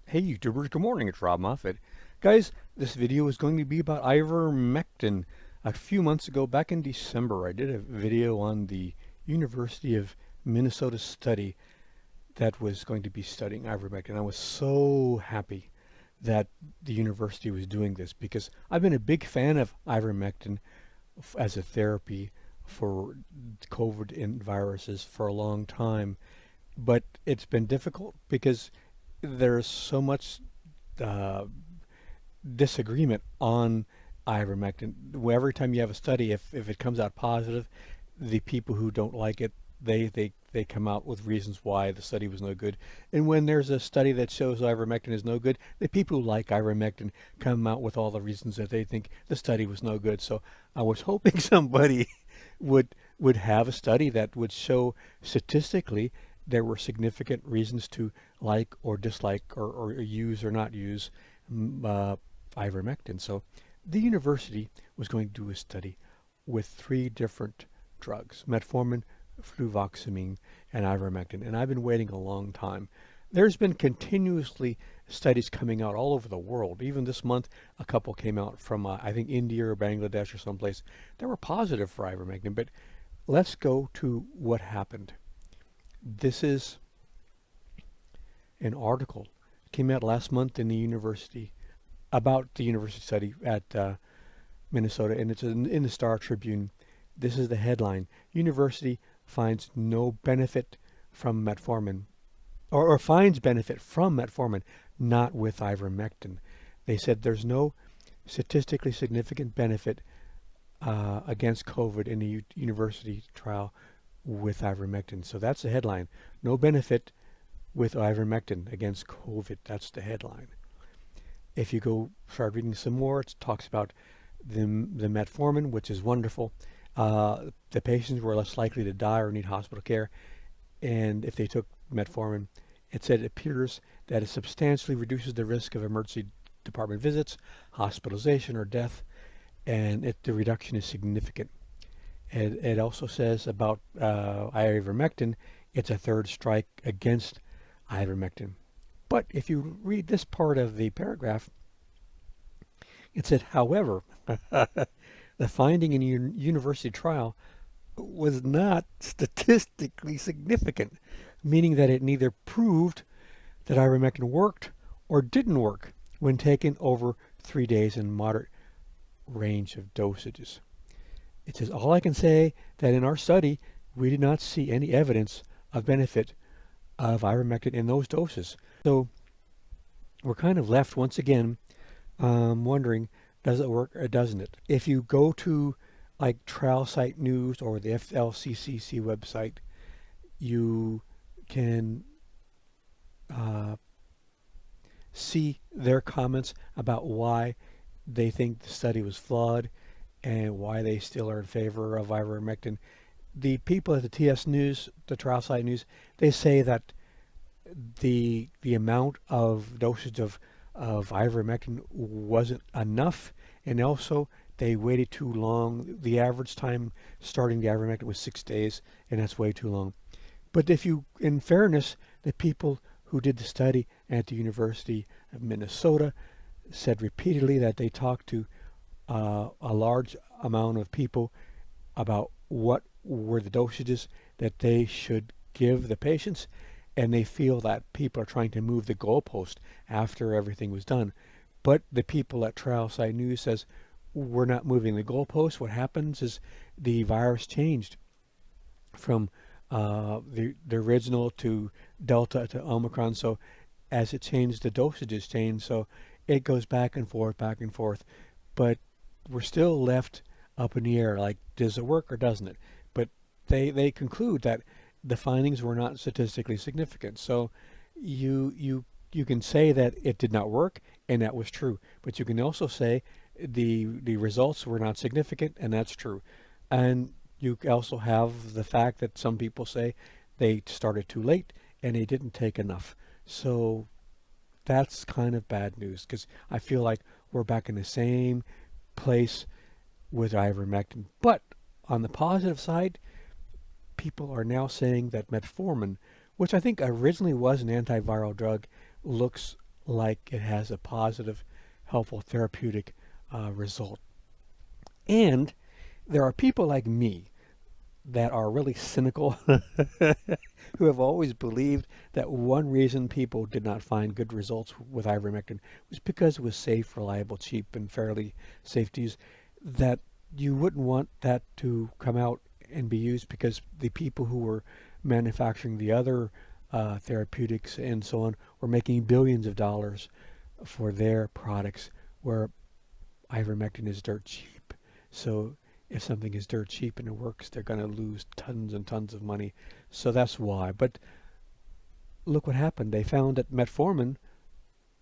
Hey YouTubers, good morning, it's Rob Moffat. Guys, this video is going to be about ivermectin. A few months ago, back in December, I did a video on the University of Minnesota study that was going to be studying ivermectin. I was so happy that the university was doing this because I've been a big fan of ivermectin as a therapy for COVID and viruses for a long time, but it's been difficult because there's so much uh, disagreement on ivermectin. Every time you have a study, if it comes out positive, the people who don't like it, they come out with reasons why the study was no good. And when there's a study that shows ivermectin is no good, the people who like ivermectin come out with all the reasons that they think the study was no good. So I was hoping somebody would would have a study that would show statistically there were significant reasons to like or dislike or use or not use ivermectin. So the university was going to do a study with three different drugs: metformin, fluvoxamine, and ivermectin. And I've been waiting a long time. There's been continuously studies coming out all over the world. Even this month, a couple came out from, I think, India or Bangladesh or someplace that were positive for ivermectin. But let's go to what happened. This is an article that came out last month in the university about the university study at Minnesota, and it's in the Star Tribune. This is the headline: University finds no benefit from metformin, or finds benefit from metformin, not with ivermectin. They said there's no statistically significant benefit against COVID in the university trial with ivermectin. So that's the headline. No benefit with ivermectin against COVID. That's the headline. If you go start reading some more, it talks about the metformin, which is wonderful. The patients were less likely to die or need hospital care, and if they took metformin, it said it appears that it substantially reduces the risk of emergency department visits, hospitalization, or death, and the reduction is significant. It also says about ivermectin, it's a third strike against ivermectin. But if you read this part of the paragraph, it said, however, the finding in a university trial was not statistically significant, meaning that it neither proved that ivermectin worked or didn't work when taken over 3 days in moderate range of dosages. It says, all I can say that in our study, we did not see any evidence of benefit of ivermectin in those doses. So we're kind of left once again wondering, does it work or doesn't it? If you go to like Trial Site News or the FLCCC website, you can see their comments about why they think the study was flawed and why they still are in favor of ivermectin. The people at the TS News, the Trial Site News, they say that the amount of dosage of ivermectin wasn't enough, and also they waited too long. The average time starting the ivermectin was 6 days, and that's way too long. But if you, in fairness, the people who did the study at the University of Minnesota said repeatedly that they talked to a large amount of people about what were the dosages that they should give the patients, and they feel that people are trying to move the goalpost after everything was done. But the people at Trial Site News says we're not moving the goalpost. What happens is the virus changed from the original to Delta to Omicron. So as it changed, the dosages changed. So it goes back and forth, back and forth. But we're still left up in the air, like, does it work or doesn't it? But they conclude that the findings were not statistically significant. So you can say that it did not work, and that was true. But you can also say the results were not significant, and that's true. And you also have the fact that some people say they started too late and they didn't take enough. So that's kind of bad news because I feel like we're back in the same place with ivermectin. But on the positive side, people are now saying that metformin, which I think originally was an antiviral drug, looks like it has a positive, helpful therapeutic result. And there are people like me that are really cynical who have always believed that one reason people did not find good results with ivermectin was because it was safe, reliable, cheap, and fairly safe to use, that you wouldn't want that to come out and be used because the people who were manufacturing the other therapeutics and so on were making billions of dollars for their products, where ivermectin is dirt cheap. So if something is dirt cheap and it works, they're going to lose tons and tons of money. So that's why. But look what happened. They found that metformin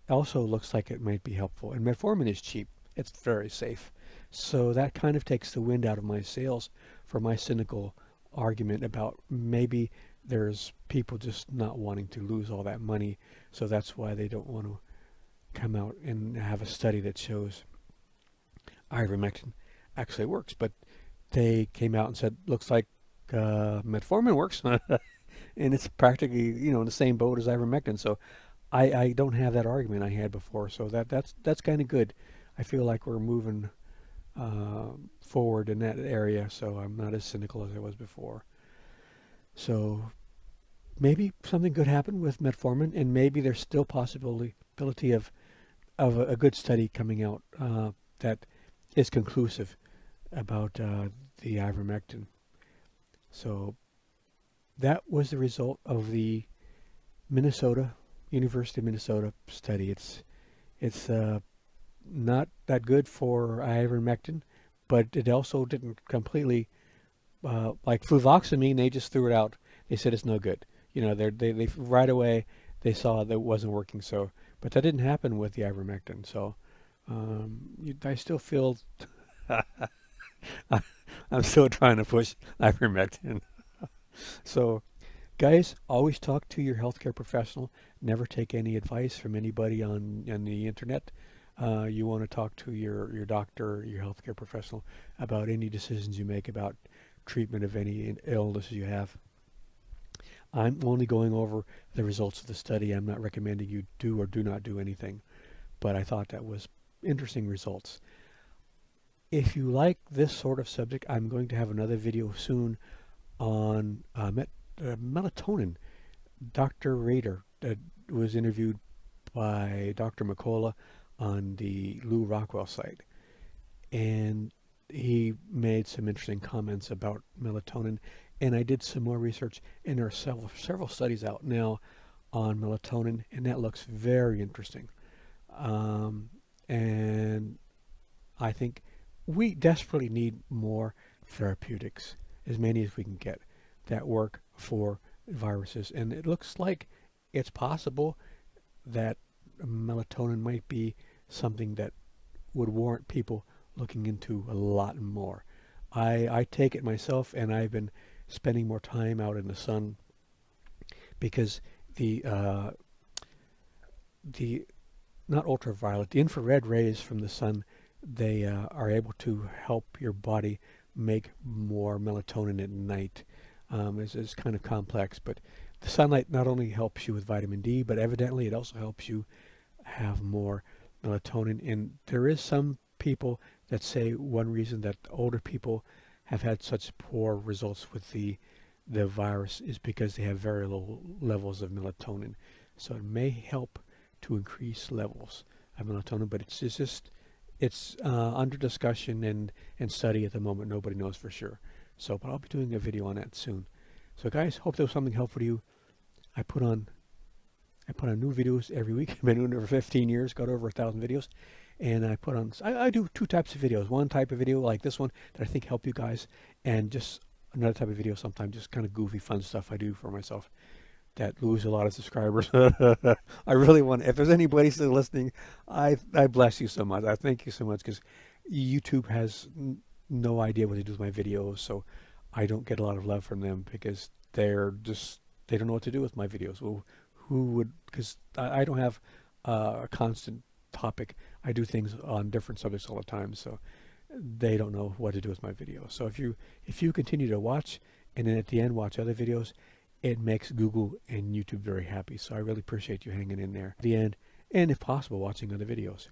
also looks like it might be helpful. And metformin is cheap. It's very safe. So that kind of takes the wind out of my sails for my cynical argument about maybe there's people just not wanting to lose all that money. So that's why they don't want to come out and have a study that shows ivermectin actually works. But they came out and said, looks like metformin works. And it's practically, in the same boat as ivermectin. So I don't have that argument I had before. So that's kind of good. I feel like we're moving forward in that area. So I'm not as cynical as I was before. So maybe something could happen with metformin, and maybe there's still possibility of a good study coming out that is conclusive about the ivermectin. So that was the result of the University of Minnesota study. It's not that good for ivermectin, but it also didn't completely like fluvoxamine. They just threw it out. They said it's no good. They right away they saw that it wasn't working. So, but that didn't happen with the ivermectin. So I still feel I'm still trying to push ivermectin. So, guys, always talk to your healthcare professional. Never take any advice from anybody on the internet. You want to talk to your doctor, your healthcare professional about any decisions you make about treatment of any illnesses you have. I'm only going over the results of the study. I'm not recommending you do or do not do anything, but I thought that was interesting results. If you like this sort of subject, I'm going to have another video soon on melatonin. Dr. Rader was interviewed by Dr. McCullough on the Lou Rockwell site, and he made some interesting comments about melatonin. And I did some more research, and there are several studies out now on melatonin, and that looks very interesting. And I think we desperately need more therapeutics, as many as we can get, that work for viruses. And it looks like it's possible that melatonin might be something that would warrant people looking into a lot more. I take it myself, and I've been spending more time out in the sun because the not ultraviolet, the infrared rays from the sun, they are able to help your body make more melatonin at night. It's kind of complex, but the sunlight not only helps you with vitamin D, but evidently it also helps you have more melatonin. And there is some people that say one reason that older people have had such poor results with the virus is because they have very low levels of melatonin. So it may help to increase levels of melatonin, but it's under discussion and study at the moment. Nobody knows for sure. So, but I'll be doing a video on that soon. So guys, hope there was something helpful to you. I put on new videos every week. I've been doing it for 15 years, got over 1,000 videos. And I do two types of videos. One type of video like this one that I think help you guys, and just another type of video sometimes just kind of goofy, fun stuff I do for myself that lose a lot of subscribers. I really want, if there's anybody still listening, I bless you so much. I thank you so much, because YouTube has no idea what to do with my videos, so I don't get a lot of love from them because they don't know what to do with my videos. Well, who would, because I don't have a constant topic. I do things on different subjects all the time, so they don't know what to do with my videos. So if you continue to watch, and then at the end watch other videos, it makes Google and YouTube very happy. So I really appreciate you hanging in there. At the end, and if possible, watching other videos.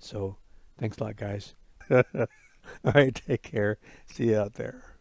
So thanks a lot, guys. All right, take care. See you out there.